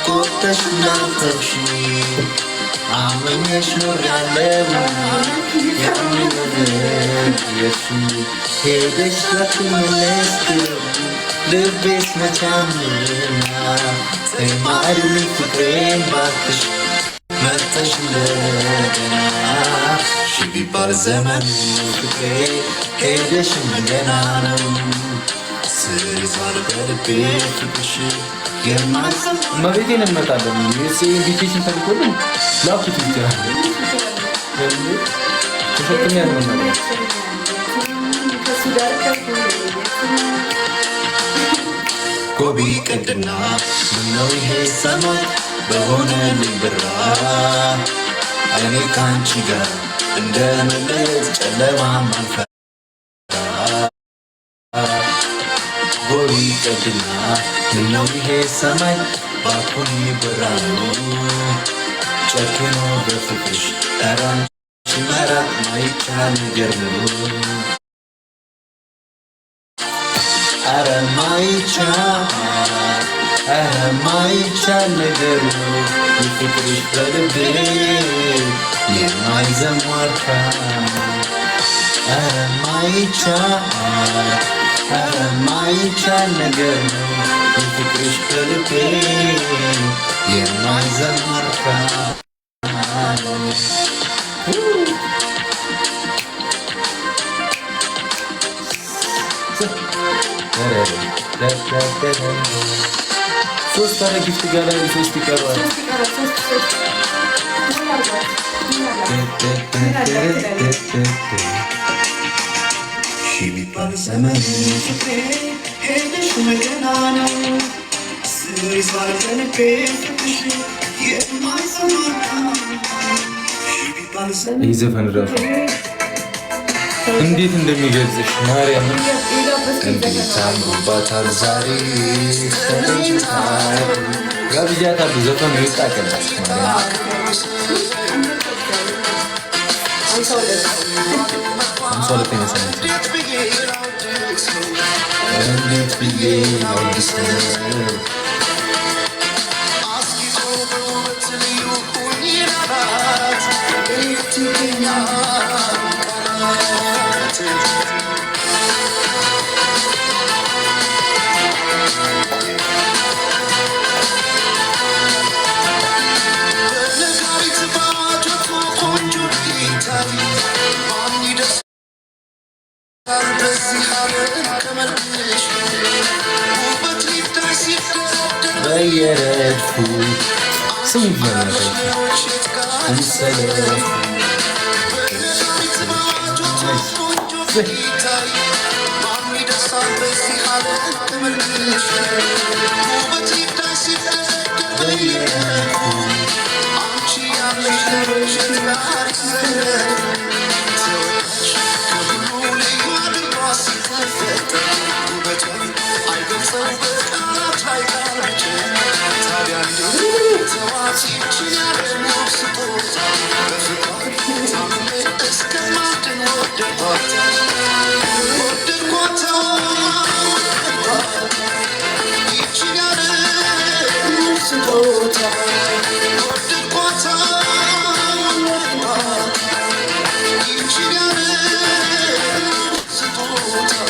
ቆርጠሽ እንዳልተውሽ አመኘሽ ኖሬያለሁ ያምንሽ ሄደሽ ላትመለስ ልቤስ መቻምና ተማሪልኝ ፍቅሬን ባክሽ መጥተሽ እንደገና ሺ ቢባል ዘመን ፍቅሬ ሄደሽ እንደገና ነው ስሪቷል በልቤ ፍቅርሽ መቤቴን እንመጣለን ኢንቪቴሽን ተልኮልን ላኩት ይችላል ተሸክም ያለው ነገር ጎቢ ቅድና ምነው ይሄ ሰማይ በሆነልኝ ብራ እኔ ካንቺ ጋር እንደመለየት ጨለማ ማንፈራ ጎቢ ቅድና ምነው ይሄ ሰማይ ባኩን ይበራሉ ጨክኖ በፍቅርሽ ጠራንሽ መራቅ ማይቻል ነገር ነው ኧረ ማይቻል ነገር ነው የፍቅርሽ በልቤ የማይዘሟርካ ኧረ ማይቻል ነገር ነው የፍቅርሽ በልቤ የማይዘሟርካ ሶስት አረ ጊፍት ጋላሪ ሶስት ይቀራል ሺ ቢባል ዘመን ፍቅሬ ሄደሽ እንደገና ነው ስሪቷል በልቤ ፍቅርሽ የማይሰማካ ሺ ቢባል ዘመን ይህ ዘፈን ራሱ እንዴት እንደሚገልጽሽ ማርያም እንዴት አምሮባታል ዛሬ ተለይታል ጋብዣታለሁ ዘፈኑ ይጣቀላል እንዴት ብዬ ላውድሰው በየረድፉ ስሙት ነው ይሰለፉ It's